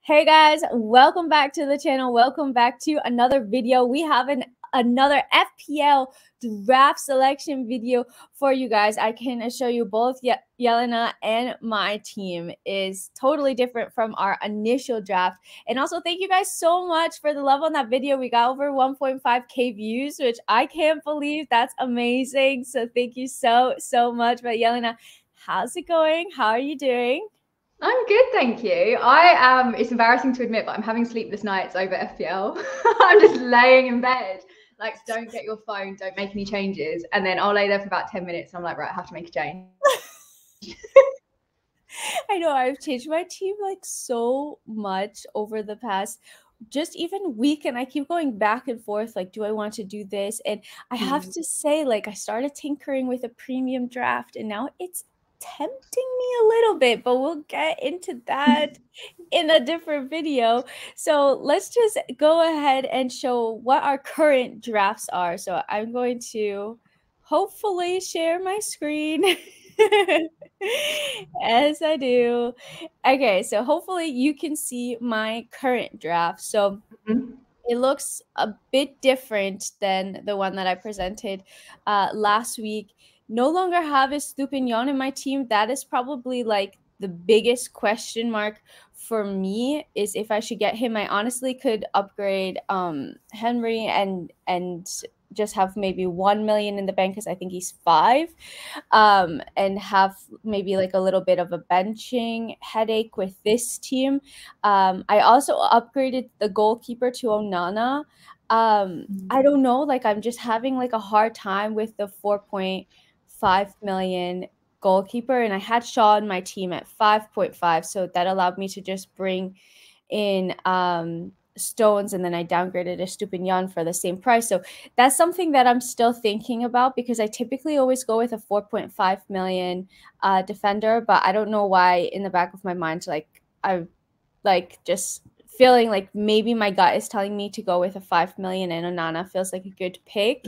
Hey guys, welcome back to the channel. Welcome back to another video. We have another FPL draft selection video for you guys. I can assure you both Yelena and my team is totally different from our initial draft. And also thank you guys so much for the love on that video. We got over 1.5k views, which I can't believe. That's amazing. So thank you so much. But Yelena, how's it going? How are you doing? I'm good, thank you. It's embarrassing to admit, but I'm having sleepless nights over FPL. I'm just laying in bed, like, don't get your phone, don't make any changes. And then I'll lay there for about 10 minutes and I'm like, right, I have to make a change. I know I've changed my team like so much over the past just even week, and I keep going back and forth like, do I want to do this? And I have to say, like, I started tinkering with a premium draft and now it's tempting me a little bit, but we'll get into that in a different video. So let's just go ahead and show what our current drafts are. So I'm going to hopefully share my screen. As I do. Okay, so hopefully you can see my current draft. So it looks a bit different than the one that I presented last week. No longer have Estupinian in my team. That is probably like the biggest question mark for me, is if I should get him. I honestly could upgrade Henry and just have maybe 1 million in the bank because I think he's 5, and have maybe like a little bit of a benching headache with this team. I also upgraded the goalkeeper to Onana. I don't know, like, I'm just having like a hard time with the 4.5 million goalkeeper, and I had Shaw in my team at 5.5, so that allowed me to just bring in Stones, and then I downgraded Estupinian for the same price. So that's something that I'm still thinking about, because I typically always go with a 4.5 million defender, but I don't know why in the back of my mind, like, I like just feeling like maybe my gut is telling me to go with a 5 million, and Onana feels like a good pick.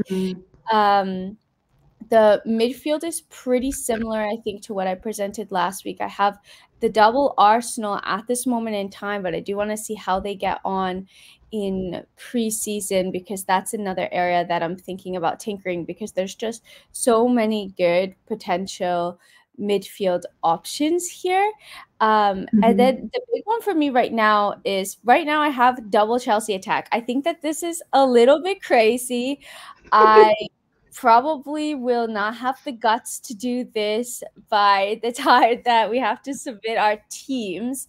The midfield is pretty similar, I think, to what I presented last week. I have the double Arsenal at this moment in time, but I do want to see how they get on in preseason, because that's another area that I'm thinking about tinkering, because there's just so many good potential midfield options here. And then the big one for me right now I have double Chelsea attack. I think that this is a little bit crazy. I probably will not have the guts to do this by the time that we have to submit our teams.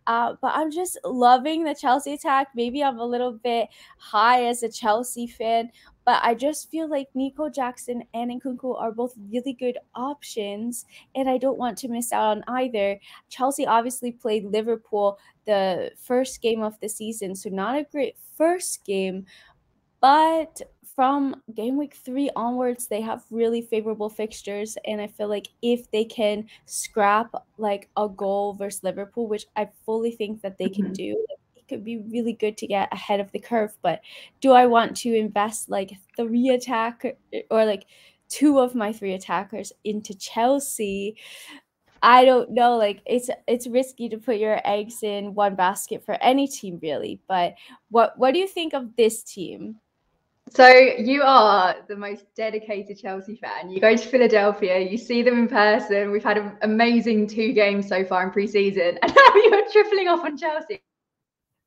But I'm just loving the Chelsea attack. Maybe I'm a little bit high as a Chelsea fan, but I just feel like Nico Jackson and Nkunku are both really good options, and I don't want to miss out on either. Chelsea obviously played Liverpool the first game of the season, so not a great first game, but from game week 3 onwards, they have really favorable fixtures, and I feel like if they can scrap like a goal versus Liverpool, which I fully think that they can do, it could be really good to get ahead of the curve. But do I want to invest like 3 attack or like 2 of my 3 attackers into Chelsea? I don't know. Like, it's risky to put your eggs in one basket for any team, really. But what do you think of this team? So you are the most dedicated Chelsea fan. You go to Philadelphia, you see them in person. We've had an amazing 2 games so far in pre-season, and now you're tripling off on Chelsea.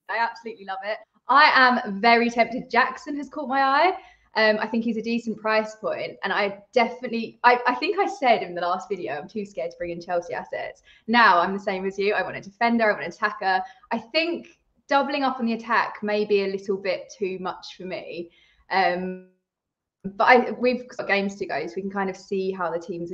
I absolutely love it. I am very tempted. Jackson has caught my eye. I think he's a decent price point, and I think I said in the last video, I'm too scared to bring in Chelsea assets. Now I'm the same as you. I want a defender, I want an attacker. I think doubling up on the attack may be a little bit too much for me. But we've got games to go, so we can kind of see how the team's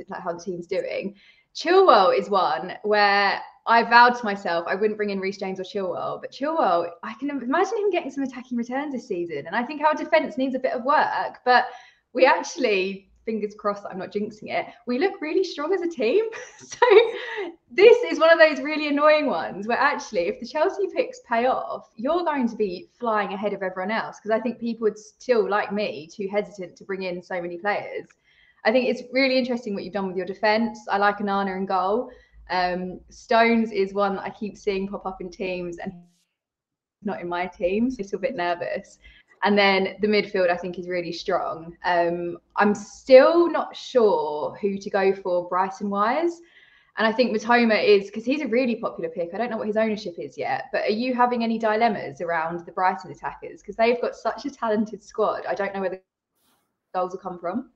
doing. Chilwell is one where I vowed to myself I wouldn't bring in Reece James or Chilwell, but Chilwell, I can imagine him getting some attacking returns this season, and I think our defence needs a bit of work. But we actually, fingers crossed that I'm not jinxing it, we look really strong as a team. So this is one of those really annoying ones where actually, if the Chelsea picks pay off, you're going to be flying ahead of everyone else, because I think people would still, like me, too hesitant to bring in so many players. I think it's really interesting what you've done with your defence. I like Onana in goal. Stones is one that I keep seeing pop up in teams, and not in my team, so a little bit nervous. And then the midfield, I think, is really strong. I'm still not sure who to go for Brighton-wise. And I think Matoma is, because he's a really popular pick. I don't know what his ownership is yet, but are you having any dilemmas around the Brighton attackers? Because they've got such a talented squad. I don't know where the goals will come from.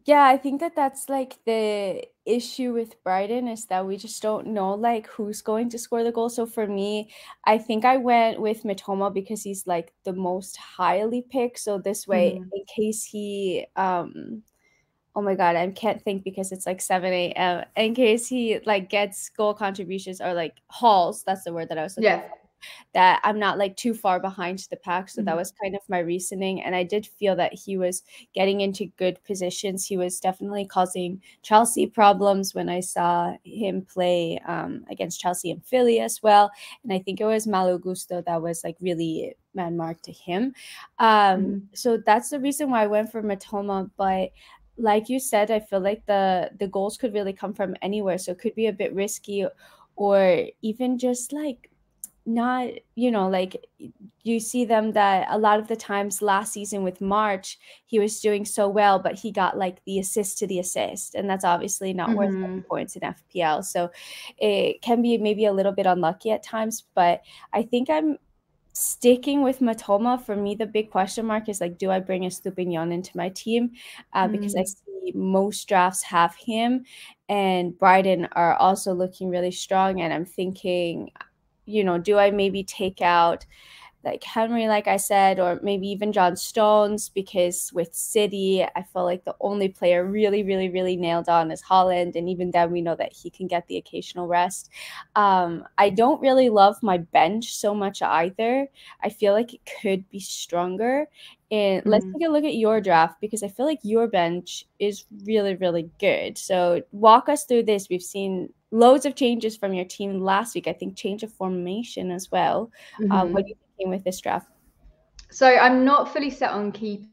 Yeah, I think that that's like the issue with Brighton, is that we just don't know like who's going to score the goal. So for me, I think I went with Mitoma because he's like the most highly picked. So this way, in case he oh my God, I can't think because it's like 7 a.m. In case he like gets goal contributions or like hauls, that's the word that I was looking for, that I'm not like too far behind the pack. So that was kind of my reasoning. And I did feel that he was getting into good positions. He was definitely causing Chelsea problems when I saw him play against Chelsea and Philly as well. And I think it was Malo Gusto that was like really man marked to him. So that's the reason why I went for Matoma. But like you said, I feel like the goals could really come from anywhere. So it could be a bit risky, or even just like not, like you see them that a lot of the times last season with March, he was doing so well, but he got like the assist to the assist. And that's obviously not worth any points in FPL. So it can be maybe a little bit unlucky at times, but I think I'm sticking with Matoma. For me, the big question mark is like, do I bring a Stupignon into my team? Because I see most drafts have him, and Brighton are also looking really strong. And I'm thinking, do I maybe take out like Henry, like I said, or maybe even John Stones, because with City, I feel like the only player really, really, really nailed on is Holland. And even then, we know that he can get the occasional rest. I don't really love my bench so much either. I feel like it could be stronger. And let's take a look at your draft, because I feel like your bench is really, really good. So walk us through this. We've seen loads of changes from your team last week. I think change of formation as well. What do you think with this draft? So I'm not fully set on keepers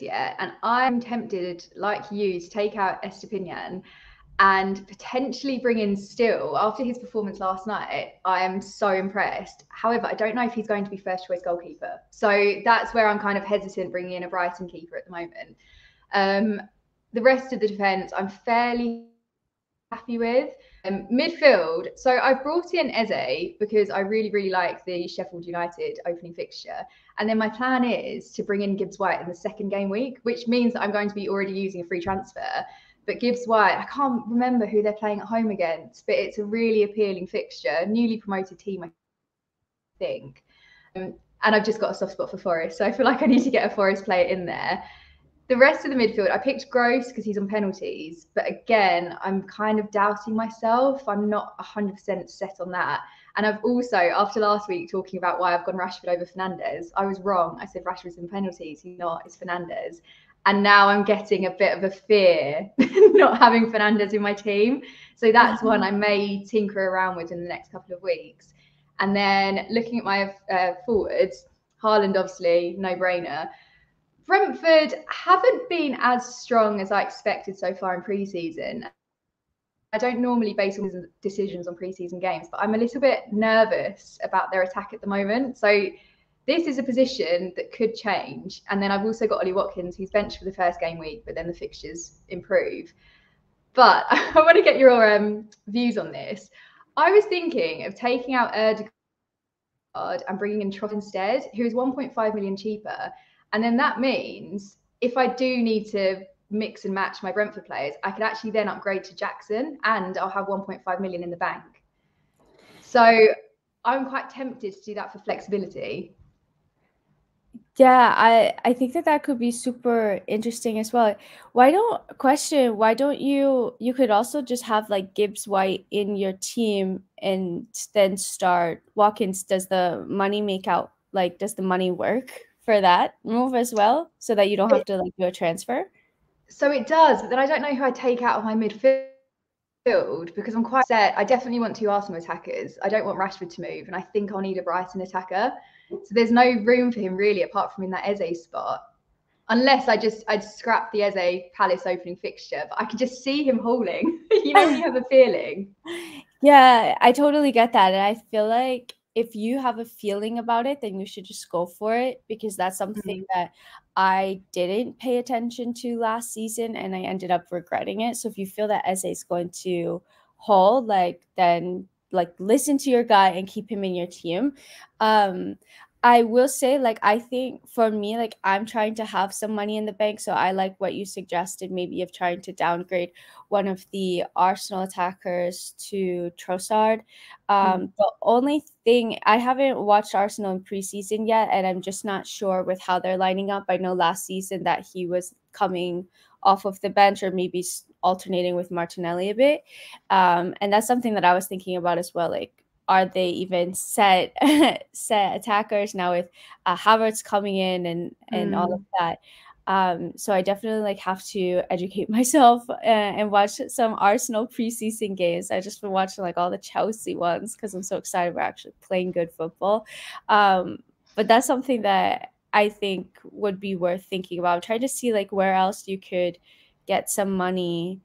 yet, and I'm tempted, like you, to take out Estepinian and potentially bring in Still. After his performance last night, I am so impressed. However, I don't know if he's going to be first choice goalkeeper. So that's where I'm kind of hesitant bringing in a Brighton keeper at the moment. The rest of the defence, I'm fairly happy with. Midfield, so I brought in Eze because I really, really like the Sheffield United opening fixture. And then my plan is to bring in Gibbs White in the second game week, which means that I'm going to be already using a free transfer. But Gibbs White, I can't remember who they're playing at home against, but it's a really appealing fixture, newly promoted team, I think. And I've just got a soft spot for Forest, so I feel like I need to get a Forest player in there. The rest of the midfield, I picked Gross because he's on penalties, but again, I'm kind of doubting myself. I'm not 100% set on that. And I've also, after last week talking about why I've gone Rashford over Fernandez, I was wrong. I said Rashford's in penalties. He's not, it's Fernandez. And now I'm getting a bit of a fear not having Fernandez in my team. So that's one I may tinker around with in the next couple of weeks. And then looking at my forwards, Haaland, obviously, no-brainer. Brentford haven't been as strong as I expected so far in pre-season. I don't normally base all decisions on pre-season games, but I'm a little bit nervous about their attack at the moment. So this is a position that could change. And then I've also got Ollie Watkins, who's benched for the first game week, but then the fixtures improve. But I want to get your views on this. I was thinking of taking out Erdegaard and bringing in Tross instead, who is 1.5 million cheaper. And then that means if I do need to mix and match my Brentford players, I could actually then upgrade to Jackson and I'll have 1.5 million in the bank. So I'm quite tempted to do that for flexibility. Yeah, I think that could be super interesting as well. Why don't you could also just have like Gibbs White in your team and then start Watkins? Does the money does the money work for that move as well, so that you don't have to like do a transfer? So it does, but then I don't know who I take out of my midfield because I'm quite set. I definitely want two Arsenal attackers. I don't want Rashford to move, and I think I'll need a Brighton attacker. So there's no room for him really, apart from in that Eze spot. Unless I'd scrap the Eze Palace opening fixture, but I could just see him hauling. You know when you have a feeling. Yeah, I totally get that. And I feel like if you have a feeling about it, then you should just go for it, because that's something that I didn't pay attention to last season and I ended up regretting it. So if you feel that Eze is going to hold, like, then like listen to your guy and keep him in your team. I will say, like, I think for me, like, I'm trying to have some money in the bank. So I like what you suggested, maybe of trying to downgrade one of the Arsenal attackers to Trossard. The only thing, I haven't watched Arsenal in preseason yet, and I'm just not sure with how they're lining up. I know last season that he was coming off of the bench, or maybe alternating with Martinelli a bit. And that's something that I was thinking about as well. Like, are they even set set attackers now with Havertz coming in and all of that? So I definitely like have to educate myself and watch some Arsenal preseason games. I just been watching like all the Chelsea ones because I'm so excited we're actually playing good football. But that's something that I think would be worth thinking about. Try to see like where else you could get some money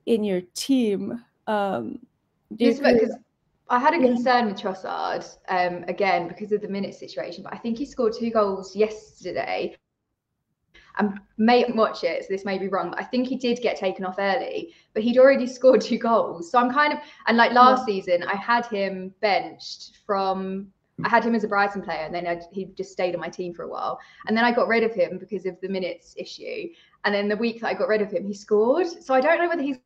in your team. Just Could, because I had a yeah, concern with Trossard, again, because of the minute situation, but I think he scored 2 goals yesterday. And may watch it, so this may be wrong, but I think he did get taken off early, but he'd already scored 2 goals. So I'm kind of, and like last season, I had him benched I had him as a Brighton player, and then he just stayed on my team for a while. And then I got rid of him because of the minutes issue. And then the week that I got rid of him, he scored. So I don't know whether he's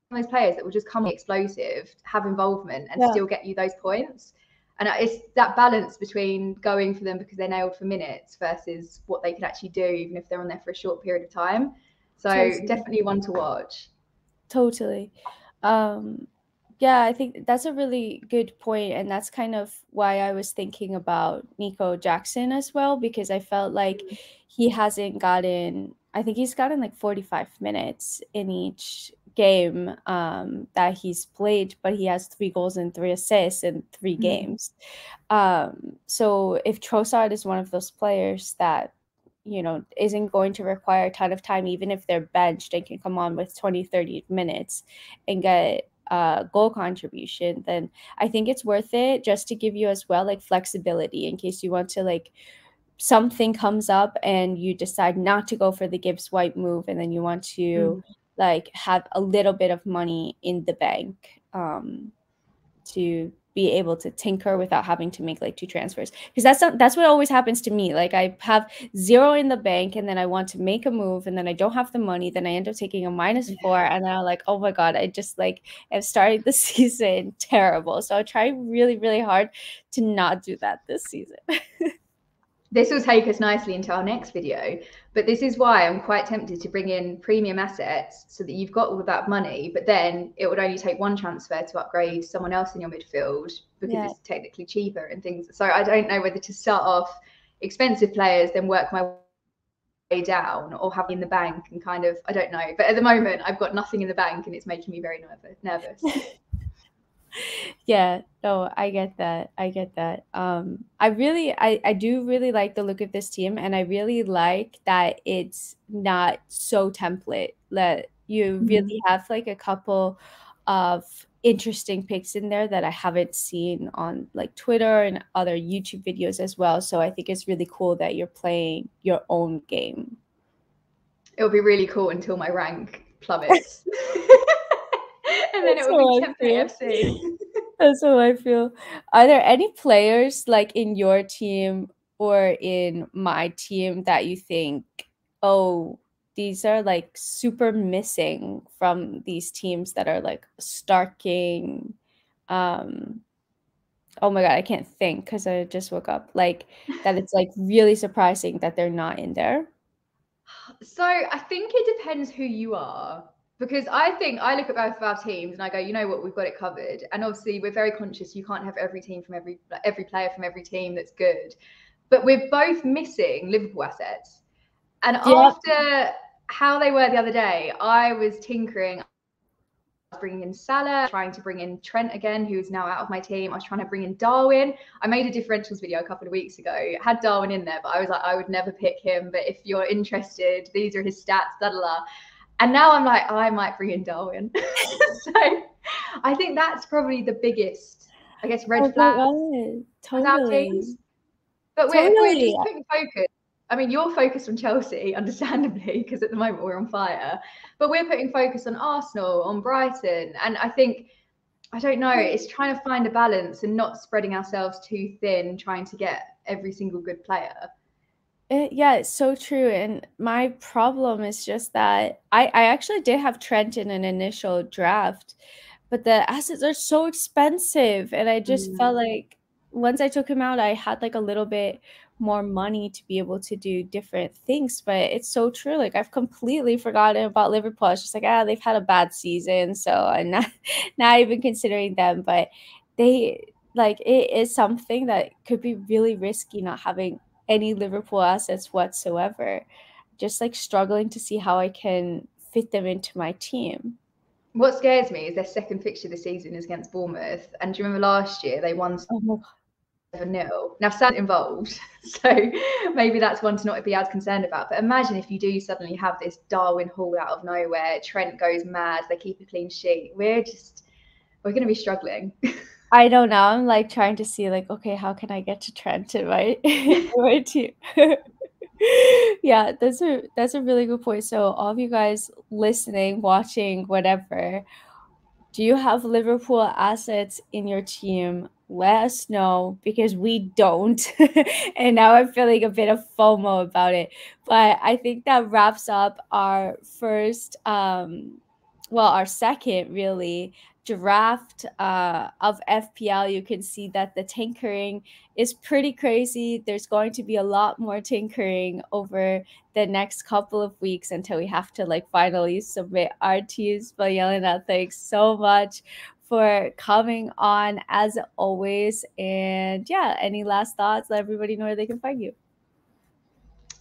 one of those players that will just come explosive, have involvement, and still get you those points. And it's that balance between going for them because they're nailed for minutes versus what they could actually do, even if they're on there for a short period of time. So definitely one to watch. Totally. Yeah, I think that's a really good point, and that's kind of why I was thinking about Nico Jackson as well, because I felt like he hasn't gotten, I think he's gotten like 45 minutes in each game that he's played, but he has 3 goals and 3 assists in 3 games. So if Trossard is one of those players that, you know, isn't going to require a ton of time, even if they're benched and can come on with 20, 30 minutes and get goal contribution, then I think it's worth it, just to give you as well like flexibility in case you want to, like, something comes up and you decide not to go for the Gibbs White move, and then you want to like have a little bit of money in the bank to be able to tinker without having to make like 2 transfers, because that's what always happens to me. Like, I have 0 in the bank and then I want to make a move and then I don't have the money, then I end up taking a -4, and then I'm like, oh my god, I just like have started the season terrible. So I try really, really hard to not do that this season. This will take us nicely into our next video, but this is why I'm quite tempted to bring in premium assets so that you've got all of that money, but then it would only take one transfer to upgrade someone else in your midfield because it's technically cheaper and things. So I don't know whether to start off expensive players, then work my way down, or have in the bank and kind of, I don't know. But at the moment, I've got nothing in the bank and it's making me very nervous. Yeah, no, I get that. I get that. I do really like the look of this team, and I really like that it's not so template. That you really have like a couple of interesting picks in there that I haven't seen on like Twitter and other YouTube videos as well. So I think it's really cool that you're playing your own game. It'll be really cool until my rank plummets. And then it will be template FC. That's how I feel. Are there any players like in your team or in my team that you think, oh, these are like super missing from these teams that are like starking? Oh my god, I can't think because I just woke up. Like, that it's like really surprising that they're not in there. So I think it depends who you are. Because I think I look at both of our teams and I go, you know what, we've got it covered. And obviously we're very conscious you can't have every team from every player from every team that's good. But we're both missing Liverpool assets. And after how they were the other day, I was tinkering. I was bringing in Salah, trying to bring in Trent again, who's now out of my team. I was trying to bring in Darwin. I made a differentials video a couple of weeks ago. I had Darwin in there, but I was like, I would never pick him. But if you're interested, these are his stats, blah, blah, blah. And now I'm like, I might bring in Darwin. So I think that's probably the biggest I guess, red Oh my flags god, with our totally. teams. But we're Totally. just putting focus. I mean, you're focused on Chelsea, understandably, because at the moment we're on fire. But we're putting focus on Arsenal, on Brighton, and I think, I don't know, it's trying to find a balance and not spreading ourselves too thin, trying to get every single good player. Yeah, it's so true. And my problem is just that I actually did have Trent in an initial draft, but the assets are so expensive. And I just felt like once I took him out, I had like a little bit more money to be able to do different things. But it's so true. Like I've completely forgotten about Liverpool. It's just like, ah, they've had a bad season. So I'm not even considering them. But they like it is something that could be really risky not having any Liverpool assets whatsoever. Just like struggling to see how I can fit them into my team. What scares me is their second fixture this season is against Bournemouth. And do you remember last year they won Oh my 7-0? Now, Sam's involved, so maybe that's one to not be as concerned about. But imagine if you do suddenly have this Darwin haul out of nowhere, Trent goes mad, they keep a clean sheet. We're going to be struggling. I don't know. I'm like trying to see like, okay, how can I get to Trent in my team? Yeah, that's a really good point. So all of you guys listening, watching, whatever, do you have Liverpool assets in your team? Let us know because we don't. And now I'm feeling a bit of FOMO about it. But I think that wraps up our first, well, our second really draft of FPL. You can see that the tinkering is pretty crazy. There's going to be a lot more tinkering over the next couple of weeks until we have to like finally submit our teams. But Yelena, thanks so much for coming on as always. And yeah, any last thoughts? Let everybody know where they can find you.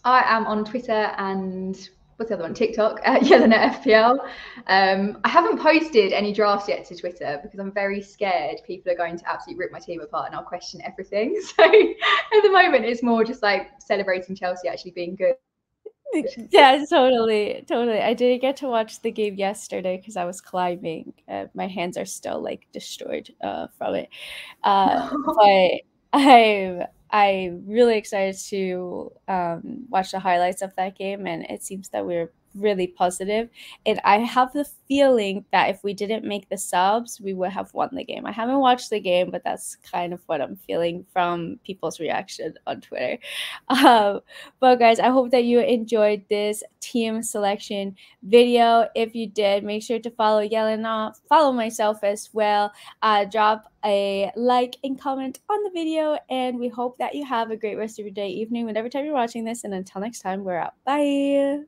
I am on Twitter and what's the other one? TikTok at YellowNetFPL. I haven't posted any drafts yet to Twitter because I'm very scared people are going to absolutely rip my team apart and I'll question everything. So at the moment, it's more just like celebrating Chelsea actually being good. Yeah, totally. I didn't get to watch the game yesterday because I was climbing. My hands are still like destroyed from it. But I'm really excited to watch the highlights of that game, and it seems that we're really positive. And I have the feeling that if we didn't make the subs, we would have won the game. I haven't watched the game, but that's kind of what I'm feeling from people's reaction on Twitter. But guys, I hope that you enjoyed this team selection video. If you did, make sure to follow Yelena, follow myself as well. Drop a like and comment on the video, and we hope that you have a great rest of your day, evening, whatever time you're watching this. And until next time, we're out. Bye.